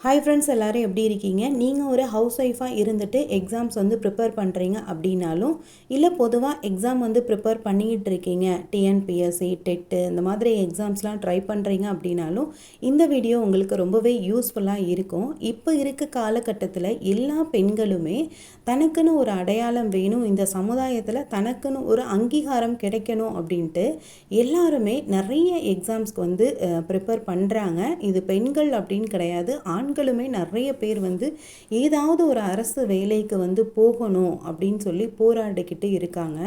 Hi friends, எல்லோரும் எப்படி இருக்கீங்க? நீங்கள் ஒரு ஹவுஸ் ஒய்ஃபாக இருந்துட்டு எக்ஸாம்ஸ் ப்ரிப்பேர் பண்ணுறீங்க அப்படின்னாலும், இல்லை பொதுவாக எக்ஸாம் ப்ரிப்பேர் பண்ணிக்கிட்டு இருக்கீங்க, டிஎன்பிஎஸ்சி, டெட்டு இந்த மாதிரி எக்ஸாம்ஸ்லாம் ட்ரை பண்ணுறீங்க அப்படின்னாலும் இந்த வீடியோ உங்களுக்கு ரொம்பவே யூஸ்ஃபுல்லாக இருக்கும். இப்போ இருக்க காலகட்டத்தில் எல்லா பெண்களுமே தனக்குன்னு ஒரு அடையாளம் வேணும், இந்த சமுதாயத்தில் தனக்குன்னு ஒரு அங்கீகாரம் கிடைக்கணும் அப்படின்ட்டு எல்லாருமே நிறைய எக்ஸாம்ஸ்க்கு ப்ரிப்பேர் பண்ணுறாங்க. இது பெண்கள் அப்படின்னு கிடையாது, ஆண்களுமே நிறைய பேர் ஏதாவது ஒரு அரசு வேலைக்கு போகணும் அப்படின்னு சொல்லி போராடிக்கிட்டு இருக்காங்க.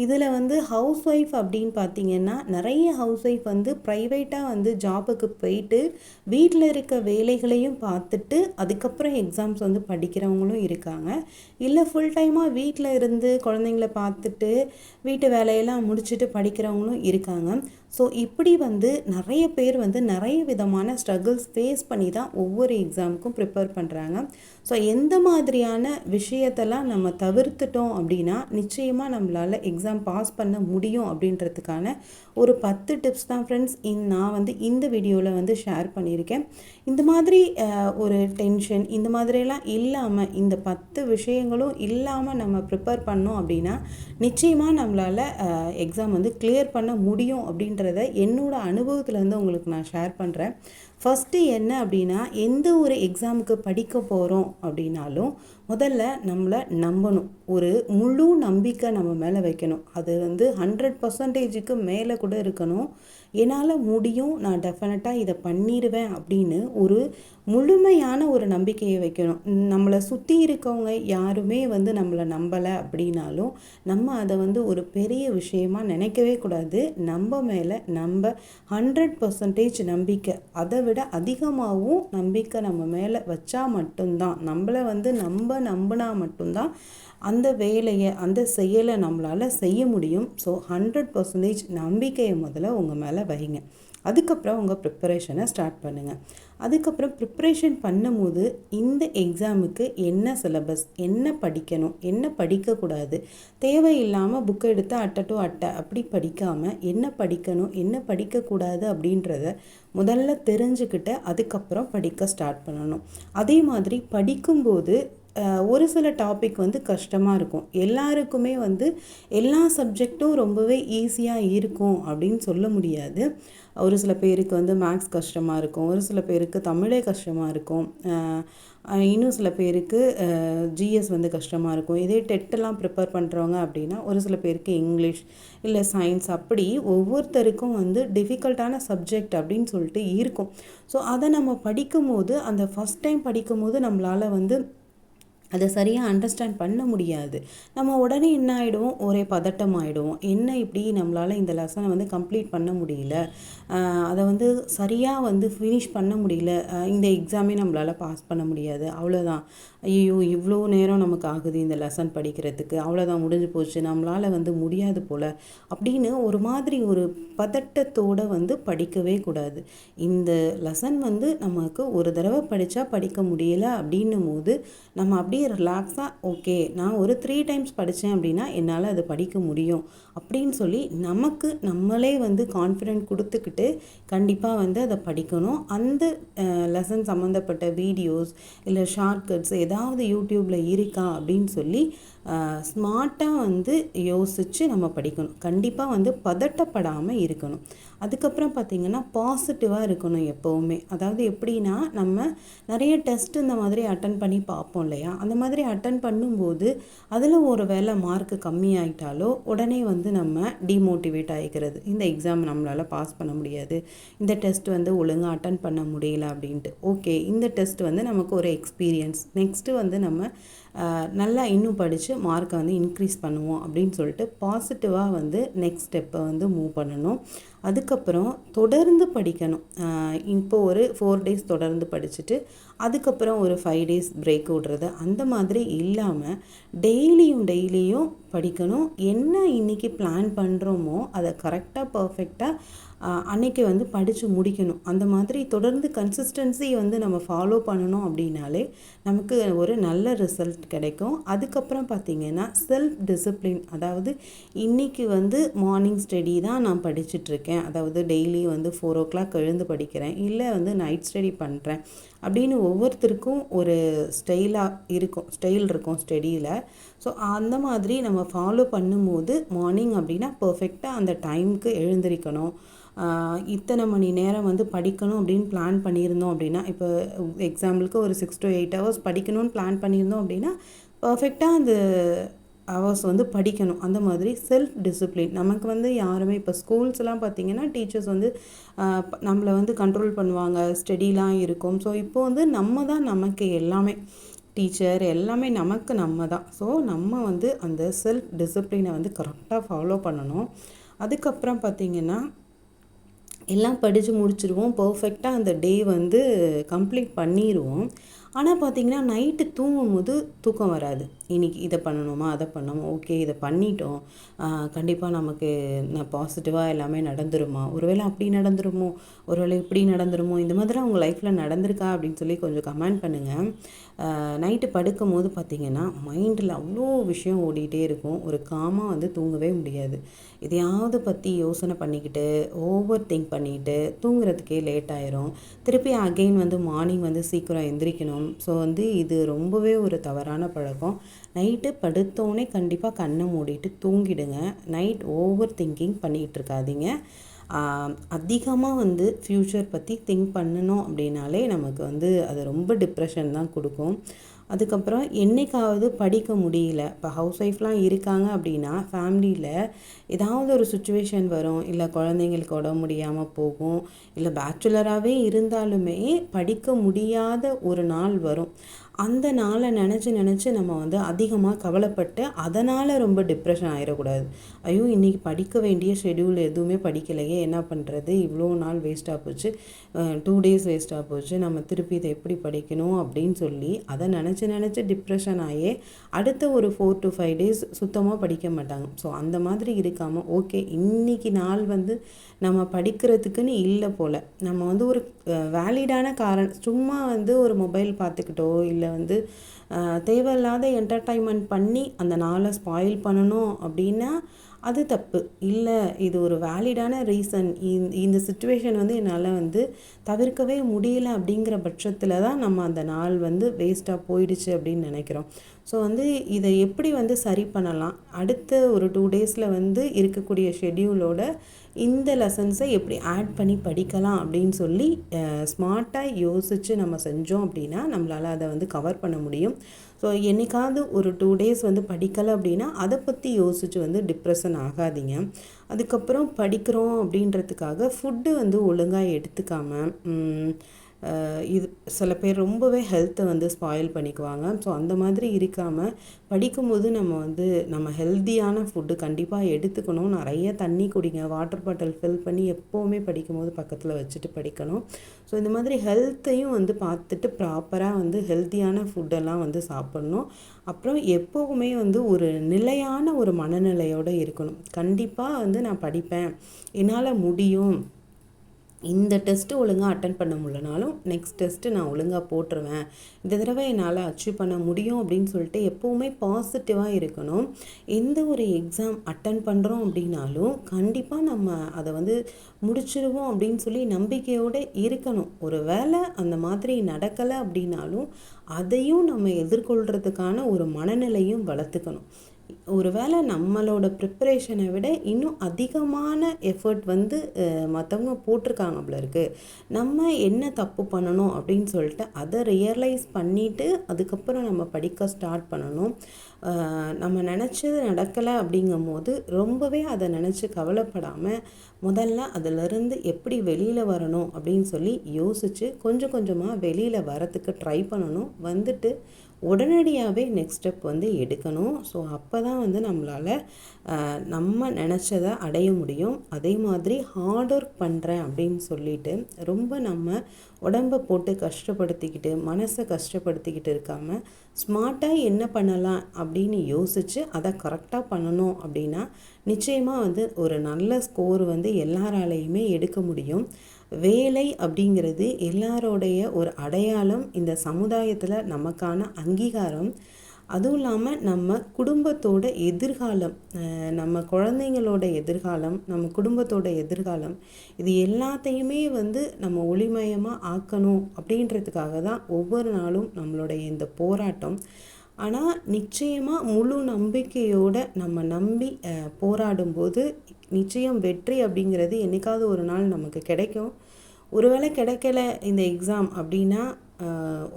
இதில் ஹவுஸ் ஒய்ஃப் அப்படின்னு பார்த்தீங்கன்னா, நிறைய ஹவுஸ் ஒய்ஃப் ப்ரைவேட்டாக ஜாபுக்கு போயிட்டு வீட்டில் இருக்க வேலைகளையும் பார்த்துட்டு அதுக்கப்புறம் எக்ஸாம்ஸ் படிக்கிறவங்களும் இருக்காங்க. இல்லை ஃபுல் டைமாக வீட்டில் இருந்து குழந்தைங்கள பார்த்துட்டு வீட்டு வேலையெல்லாம் முடிச்சுட்டு படிக்கிறவங்களும் இருக்காங்க. ஸோ இப்படி நிறைய பேர் நிறைய விதமான ஸ்ட்ரகிள்ஸ் ஃபேஸ் பண்ணி தான் ஒவ்வொரு எக்ஸாமுக்கும் ப்ரிப்பேர் பண்ணுறாங்க. ஸோ எந்த மாதிரியான விஷயத்தெல்லாம் நம்ம தவிர்த்துட்டோம் அப்படின்னா நிச்சயமாக நம்மளால் எக்ஸாம் பாஸ் பண்ண முடியும் அப்படின்றதுக்கான ஒரு 10 டிப்ஸ் தான் ஃப்ரெண்ட்ஸ் நான் இந்த வீடியோவில் ஷேர் பண்ணியிருக்கேன். இந்த மாதிரி ஒரு டென்ஷன் இந்த மாதிரியெல்லாம் இல்லாமல், இந்த 10 விஷயங்களும் இல்லாமல் நம்ம ப்ரிப்பேர் பண்ணோம் அப்படின்னா நிச்சயமாக நம்மளால் எக்ஸாம் கிளியர் பண்ண முடியும் அப்படின்றத என்னோடய அனுபவத்துலேருந்து உங்களுக்கு நான் ஷேர் பண்ணுறேன். ஃபஸ்ட்டு என்ன அப்படின்னா, எந்த ஒரு எக்ஸாமுக்கு படிக்க போகிறோம் அப்படின்னாலும் முதல்ல நம்மளை நம்பணும். ஒரு முழு நம்பிக்கை நம்ம மேலே வைக்கணும். அது 100% மேலே கூட இருக்கணும். என்னால் முடியும், நான் டெஃபினட்டாக இதை பண்ணிடுவேன் அப்படின்னு ஒரு முழுமையான ஒரு நம்பிக்கையை வைக்கணும். நம்மளை சுற்றி இருக்கவங்க யாருமே நம்மளை நம்பலை அப்படின்னாலும் நம்ம அதை ஒரு பெரிய விஷயமா நினைக்கவே கூடாது. நம்ம மேலே நம்ம 100% நம்பிக்கை, அதை விட அதிகமாகவும் நம்பிக்கை நம்ம மேலே வச்சா மட்டும்தான், நம்மளை நம்பினா மட்டும்தான் அந்த வேலையை அந்த செயலை நம்மளால் செய்ய முடியும். ஸோ 100% நம்பிக்கையை முதல்ல உங்கள் மேலே வைங்க. அதுக்கப்புறம் உங்கள் ப்ரிப்பரேஷனை ஸ்டார்ட் பண்ணுங்கள். அதுக்கப்புறம் ப்ரிப்பரேஷன் பண்ணும்போது இந்த எக்ஸாமுக்கு என்ன சிலபஸ், என்ன படிக்கணும், என்ன படிக்கக்கூடாது, தேவையில்லாமல் புக்கை எடுத்து அட்டை டு அட்டை அப்படி படிக்காமல் என்ன படிக்கணும் என்ன படிக்கக்கூடாது அப்படின்றத முதல்ல தெரிஞ்சுக்கிட்டு அதுக்கப்புறம் படிக்க ஸ்டார்ட் பண்ணணும். அதே மாதிரி படிக்கும்போது ஒரு சில டாபிக் கஷ்டமாக இருக்கும். எல்லாருக்குமே எல்லா சப்ஜெக்டும் ரொம்பவே ஈஸியாக இருக்கும் அப்படின்னு சொல்ல முடியாது. ஒரு சில பேருக்கு மேக்ஸ் கஷ்டமாக இருக்கும், ஒரு சில பேருக்கு தமிழே கஷ்டமாக இருக்கும், இன்னும் சில பேருக்கு ஜிஎஸ் கஷ்டமாக இருக்கும். இதே டெட்டெல்லாம் ப்ரிப்பேர் பண்ணுறவங்க அப்படின்னா ஒரு சில பேருக்கு இங்கிலீஷ் இல்லை சயின்ஸ், அப்படி ஒவ்வொருத்தருக்கும் டிஃபிகல்ட்டான சப்ஜெக்ட் அப்படின்னு சொல்லிட்டு இருக்கும். ஸோ அதை நம்ம படிக்கும்போது அந்த ஃபஸ்ட் டைம் படிக்கும்போது நம்மளால் அதை சரியாக அண்டர்ஸ்டாண்ட் பண்ண முடியாது. நம்ம உடனே என்ன ஆகிடுவோம், ஒரே பதட்டம் ஆகிடுவோம். என்ன இப்படி நம்மளால் இந்த லெசனை கம்ப்ளீட் பண்ண முடியல, அதை சரியாக ஃபினிஷ் பண்ண முடியல, இந்த எக்ஸாமே நம்மளால் பாஸ் பண்ண முடியாது, அவ்வளோதான், ஐயோ இவ்வளோ நேரம் நமக்கு ஆகுது இந்த லெசன் படிக்கிறதுக்கு, அவ்வளோதான் முடிஞ்சு போச்சு, நம்மளால் முடியாது போல் அப்படின்னு ஒரு மாதிரி ஒரு பதட்டத்தோடு படிக்கவே கூடாது. இந்த லெசன் நமக்கு ஒரு தடவை படித்தா படிக்க முடியல அப்படின்னும் போது நம்ம அப்படியே ரிலாக்ஸாக ஓகே நான் ஒரு 3 டைம்ஸ் படித்தேன் அப்படின்னா என்னால் அதை படிக்க முடியும் அப்படின்னு சொல்லி நமக்கு நம்மளே கான்ஃபிடென்ட் கொடுத்துக்கிட்டு கண்டிப்பாக அதை படிக்கணும். அந்த லெசன் சம்மந்தப்பட்ட வீடியோஸ் இல்லை ஷார்ட்கட்ஸ் ஏதாவது யூடியூப்பில் இருக்கா அப்படின்னு சொல்லி ஸ்மார்ட்டாக யோசித்து நம்ம படிக்கணும். கண்டிப்பாக பதட்டப்படாமல் இருக்கணும். அதுக்கப்புறம் பார்த்திங்கன்னா பாசிட்டிவாக இருக்கணும் எப்போவுமே. அதாவது எப்படின்னா, நம்ம நிறைய டெஸ்ட் இந்த மாதிரி அட்டன் பண்ணி பார்ப்போம் இல்லையா, அந்த மாதிரி அட்டன் பண்ணும்போது அதில் ஒரு வேளை மார்க்கு கம்மியாயிட்டாலோ உடனே நம்ம டிமோட்டிவேட் ஆகிக்கிறது. இந்த எக்ஸாம் நம்மளால் பாஸ் பண்ண முடியாது, இந்த டெஸ்ட் ஒழுங்காக அட்டன் பண்ண முடியல அப்படின்ட்டு. ஓகே, இந்த டெஸ்ட் நமக்கு ஒரு எக்ஸ்பீரியன்ஸ், நெக்ஸ்ட்டு நம்ம நல்லா இன்னும் படித்து மார்க்கை இன்க்ரீஸ் பண்ணுவோம் அப்படின்னு சொல்லிட்டு பாசிட்டிவாக நெக்ஸ்ட் ஸ்டெப்பை மூவ் பண்ணணும். அதுக்கப்புறம் தொடர்ந்து படிக்கணும். இப்போ ஒரு 4 டேஸ் தொடர்ந்து படிச்சுட்டு அதுக்கப்புறம் ஒரு 5 டேஸ் பிரேக் விடுறது, அந்த மாதிரி இல்லாமல் டெய்லியும் படிக்கணும். என்ன இன்றைக்கி பிளான் பண்ணுறோமோ அதை கரெக்டாக பர்ஃபெக்டாக அன்றைக்கி படித்து முடிக்கணும். அந்த மாதிரி தொடர்ந்து கன்சிஸ்டன்சி நம்ம ஃபாலோ பண்ணணும் அப்படின்னாலே நமக்கு ஒரு நல்ல ரிசல்ட் கிடைக்கும். அதுக்கப்புறம் பார்த்திங்கன்னா செல்ஃப் டிசிப்ளின், அதாவது இன்றைக்கி மார்னிங் ஸ்டடி தான் நான் படிச்சுட்ருக்கேன், அதாவது டெய்லி 4 o'clock எழுந்து படிக்கிறேன், இல்லை நைட் ஸ்டடி பண்ணுறேன் அப்படின்னு ஒவ்வொருத்தருக்கும் ஒரு ஸ்டைல் இருக்கும் ஸ்டடியில். ஸோ அந்த மாதிரி நம்ம ஃபாலோ பண்ணும்போது மார்னிங் அப்படின்னா பர்ஃபெக்டாக அந்த டைமுக்கு எழுந்திரிக்கணும். இத்தனை மணி நேரம் வந்து படிக்கணும் அப்படின்னு பிளான் பண்ணியிருந்தோம் அப்படின்னா, இப்போ எக்ஸாம்பிளுக்கு ஒரு 6 to 8 ஹவர்ஸ் படிக்கணும்னு பிளான் பண்ணியிருந்தோம் அப்படின்னா பர்ஃபெக்டாக அந்த ஹவர்ஸ் வந்து படிக்கணும். அந்த மாதிரி செல்ஃப் டிசிப்ளின் நமக்கு வந்து யாருமே இப்போ ஸ்கூல்ஸ்லாம் பார்த்திங்கன்னா டீச்சர்ஸ் வந்து நம்மளை வந்து கண்ட்ரோல் பண்ணுவாங்க, ஸ்டடிலாம் இருக்கும். ஸோ இப்போ வந்து நம்ம தான் நமக்கு எல்லாமே, டீச்சர் எல்லாமே நமக்கு நம்ம தான். ஸோ நம்ம வந்து அந்த செல்ஃப் டிசிப்ளினை வந்து கரெக்டாக ஃபாலோ பண்ணணும். அதுக்கப்புறம் பார்த்திங்கன்னா எல்லாம் படித்து முடிச்சிடுவோம், பர்ஃபெக்டாக அந்த டே வந்து கம்ப்ளீட் பண்ணிடுவோம். ஆனால் பார்த்திங்கன்னா நைட்டு தூங்கும்போது தூக்கம் வராது. இன்றைக்கி இதை பண்ணணுமா, அதை பண்ணணுமா, ஓகே இதை பண்ணிட்டோம், கண்டிப்பாக நமக்கு பாசிட்டிவாக எல்லாமே நடந்துருமா, ஒருவேளை அப்படி நடந்துருமோ, ஒருவேளை இப்படி நடந்துருமோ, இந்த மாதிரி உங்கள் லைஃப்பில் நடந்திருக்கா அப்படின்னு சொல்லி கொஞ்சம் கமெண்ட் பண்ணுங்கள். நைட்டு படுக்கும் போது பார்த்திங்கன்னா மைண்டில் அவ்வளோ விஷயம் ஓடிக்கிட்டே இருக்கும். ஒரு காமாக வந்து தூங்கவே முடியாது. எதையாவது பற்றி யோசனை பண்ணிக்கிட்டு ஓவர் திங்க் பண்ணிக்கிட்டு தூங்குறதுக்கே லேட் ஆயிரும். திருப்பி அகெயின் வந்து மார்னிங் வந்து சீக்கிரம் எந்திரிக்கணும். ஸோ வந்து இது ரொம்பவே ஒரு தவறான பழக்கம். நைட்டு படுத்தோடனே கண்டிப்பாக கண்ணை மூடிட்டு தூங்கிடுங்க. நைட் ஓவர் திங்கிங் பண்ணிகிட்டு இருக்காதீங்க. அதிகமாக வந்து ஃப்யூச்சர் பற்றி திங்க் பண்ணணும் அப்படின்னாலே நமக்கு வந்து அது ரொம்ப டிப்ரெஷன் தான் கொடுக்கும். அதுக்கப்புறம் என்றைக்காவது படிக்க முடியல, இப்போ ஹவுஸ் ஒய்ஃப்லாம் இருக்காங்க அப்படின்னா ஃபேமிலியில் ஏதாவது ஒரு சுச்சுவேஷன் வரும், இல்லை குழந்தைங்களுக்கு உடம்பு முடியாமல் போகும், இல்லை பேச்சுலராகவே இருந்தாலுமே படிக்க முடியாத ஒரு நாள் வரும். அந்த நாளை நினச்சி நம்ம வந்து அதிகமாக கவலைப்பட்டு அதனால் ரொம்ப டிப்ரெஷன் ஆகிடக்கூடாது. ஐயோ இன்றைக்கி படிக்க வேண்டிய ஷெடியூல் எதுவுமே படிக்கலையே, என்ன பண்ணுறது, இவ்வளோ நாள் வேஸ்ட்டாக போச்சு, 2 days வேஸ்ட்டாக போச்சு, நம்ம திருப்பி இதை எப்படி படிக்கணும் அப்படின்னு சொல்லி அதை நினச்சி டிப்ரெஷன் ஆகி அடுத்த ஒரு 4 to 5 days சுத்தமாக படிக்க மாட்டாங்க. ஸோ அந்த மாதிரி இருக்காமல் ஓகே இன்றைக்கி நாள் வந்து நம்ம படிக்கிறதுக்குன்னு இல்லை போல், நம்ம வந்து ஒரு வேலிடான காரணம் சும்மா வந்து ஒரு மொபைல் பார்த்துக்கிட்டோ இல்லை வந்து தேவையில்லாத என்டர்டைன்மெண்ட் பண்ணி அந்த நாளை ஸ்பாயில் பண்ணணும் அப்படின்னா அது தப்பு இல்லை. இது ஒரு வேலிடான ரீசன், இந்த சுச்சுவேஷன் வந்து என்னால் வந்து தவிர்க்கவே முடியல அப்படிங்கிற பட்சத்தில் தான் நம்ம அந்த நாள் வந்து வேஸ்ட்டாக போயிடுச்சு அப்படின்னு நினைக்கிறோம். ஸோ வந்து இதை எப்படி வந்து சரி பண்ணலாம், அடுத்த ஒரு 2 daysல வந்து இருக்கக்கூடிய ஷெட்யூலோட இந்த லெசன்ஸை எப்படி ஆட் பண்ணி படிக்கலாம் அப்படின்னு சொல்லி ஸ்மார்ட்டாக யோசித்து நம்ம செஞ்சோம் அப்படின்னா நம்மளால் அதை வந்து கவர் பண்ண முடியும். ஸோ என்றைக்காவது ஒரு 2 days வந்து படிக்கலை அப்படின்னா அதை பற்றி யோசித்து வந்து டிப்ரெஷன் ஆகாதீங்க. அதுக்கப்புறம் படிக்கிறோம் அப்படின்றதுக்காக ஃபுட்டு வந்து ஒழுங்காக எடுத்துக்காமல் இது சில பேர் ரொம்பவே ஹெல்த்தை வந்து ஸ்பாயில் பண்ணிக்குவாங்க. ஸோ அந்த மாதிரி இருக்காமல் படிக்கும்போது நம்ம ஹெல்த்தியான ஃபுட்டு கண்டிப்பாக எடுத்துக்கணும். நிறைய தண்ணி குடிங்க, வாட்டர் பாட்டில் ஃபில் பண்ணி எப்போவுமே படிக்கும்போது பக்கத்தில் வச்சுட்டு படிக்கணும். ஸோ இந்த மாதிரி ஹெல்த்தையும் வந்து பார்த்துட்டு ப்ராப்பராக வந்து ஹெல்த்தியான ஃபுட்டெல்லாம் வந்து சாப்பிட்ணும். அப்புறம் எப்போவுமே வந்து ஒரு நிலையான ஒரு மனநிலையோடு இருக்கணும். கண்டிப்பாக வந்து நான் படிப்பேன், என்னால் முடியும், இந்த டெஸ்ட்டு ஒழுங்காக அட்டன் பண்ண முடியலனாலும் நெக்ஸ்ட் டெஸ்ட்டு நான் ஒழுங்காக போட்டுருவேன், இந்த தடவை என்னால் அச்சீவ் பண்ண முடியும் அப்படின்னு சொல்லிட்டு எப்போவுமே பாசிட்டிவாக இருக்கணும். எந்த ஒரு எக்ஸாம் அட்டன் பண்ணுறோம் அப்படின்னாலும் கண்டிப்பாக நம்ம அதை வந்து முடிச்சிடுவோம் அப்படின்னு சொல்லி நம்பிக்கையோடு இருக்கணும். ஒரு வேளை அந்த மாதிரி நடக்கலை அப்படின்னாலும் அதையும் நம்ம எதிர்கொள்கிறதுக்கான ஒரு மனநிலையும் வளர்த்துக்கணும். ஒரு வேளை நம்மளோட ப்ரிப்பரேஷனை விட இன்னும் அதிகமான எஃபர்ட் வந்து மற்றவங்க போட்டிருக்காங்க போல இருக்குது, நம்ம என்ன தப்பு பண்ணணும் அப்படின்னு சொல்லிட்டு அதை ரியலைஸ் பண்ணிவிட்டு அதுக்கப்புறம் நம்ம படிக்க ஸ்டார்ட் பண்ணணும். நம்ம நினச்சது நடக்கலை அப்படிங்கும் போது ரொம்பவே அதை நினச்சி கவலைப்படாமல் முதல்ல அதிலிருந்து எப்படி வெளியில் வரணும் அப்படின்னு சொல்லி யோசித்து கொஞ்சம் கொஞ்சமாக வெளியில் வரத்துக்கு ட்ரை பண்ணணும். வந்துட்டு உடனடியாகவே நெக்ஸ்ட் ஸ்டெப் வந்து எடுக்கணும். ஸோ அப்போ தான் வந்து நம்மளால் நம்ம நினச்சதை அடைய முடியும். அதே மாதிரி ஹார்ட் ஒர்க் பண்ணுறேன் அப்படின்னு சொல்லிட்டு ரொம்ப நம்ம உடம்பை போட்டு கஷ்டப்படுத்திக்கிட்டு மனசை கஷ்டப்படுத்திக்கிட்டு இருக்காமல் ஸ்மார்ட்டாக என்ன பண்ணலாம் அப்படின்னு யோசித்து அதை கரெக்டாக பண்ணணும் அப்படின்னா நிச்சயமாக வந்து ஒரு நல்ல ஸ்கோர் வந்து எல்லாராலையுமே எடுக்க முடியும். வேலை அப்படிங்கிறது எல்லாரோடைய ஒரு அடையாளம், இந்த சமுதாயத்தில் நமக்கான அங்கீகாரம். அதுவும் இல்லாமல் நம்ம குடும்பத்தோட எதிர்காலம், நம்ம குழந்தைங்களோட எதிர்காலம், நம்ம குடும்பத்தோட எதிர்காலம், இது எல்லாத்தையுமே வந்து நம்ம ஒளிமயமாக ஆக்கணும் அப்படின்றதுக்காக தான் ஒவ்வொரு நாளும் நம்மளுடைய இந்த போராட்டம். ஆனால் நிச்சயமாக முழு நம்பிக்கையோடு நம்ம நம்பி போராடும்போது நிச்சயம் வெற்றி அப்படிங்கிறது என்றைக்காவது ஒரு நாள் நமக்கு கிடைக்கும். ஒருவேளை கிடைக்கல இந்த எக்ஸாம் அப்படின்னா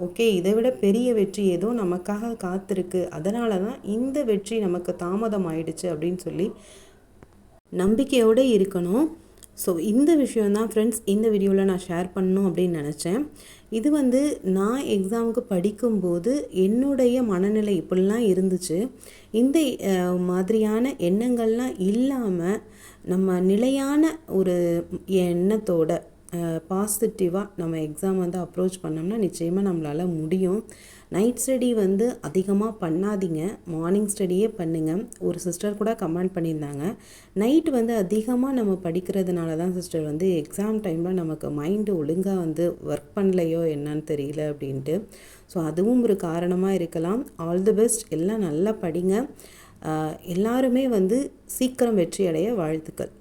ஓகே, இதை விட பெரிய வெற்றி ஏதோ நமக்காக காத்திருக்கு, அதனால தான் இந்த வெற்றி நமக்கு தாமதம் ஆயிடுச்சு அப்படின்னு சொல்லி நம்பிக்கையோடு இருக்கணும். ஸோ இந்த விஷயந்தான் ஃப்ரெண்ட்ஸ் இந்த வீடியோவில் நான் ஷேர் பண்ணணும் அப்படின்னு நினச்சேன். இது வந்து நான் எக்ஸாமுக்கு படிக்கும்போது என்னுடைய மனநிலை இப்படிலாம் இருந்துச்சு. இந்த மாதிரியான எண்ணங்கள்லாம் இல்லாமல் நம்ம நிலையான ஒரு எண்ணத்தோட பாசிட்டிவாக நம்ம எக்ஸாம் வந்து அப்ரோச் பண்ணோம்னா நிச்சயமாக நம்மளால் முடியும். நைட் ஸ்டடி வந்து அதிகமாக பண்ணாதீங்க, மார்னிங் ஸ்டடியே பண்ணுங்கள். ஒரு சிஸ்டர் கூட கமெண்ட் பண்ணியிருந்தாங்க, நைட் வந்து அதிகமாக நம்ம படிக்கிறதுனால தான் சிஸ்டர் வந்து எக்ஸாம் டைமில் நமக்கு மைண்டு ஒழுங்காக வந்து ஒர்க் பண்ணலையோ என்னன்னு தெரியல அப்படின்ட்டு. ஸோ அதுவும் ஒரு காரணமாக இருக்கலாம். ஆல் தி பெஸ்ட், எல்லாம் நல்லா படிங்க. எல்லாருமே வந்து சீக்கிரம் வெற்றி அடைய வாழ்த்துக்கள்.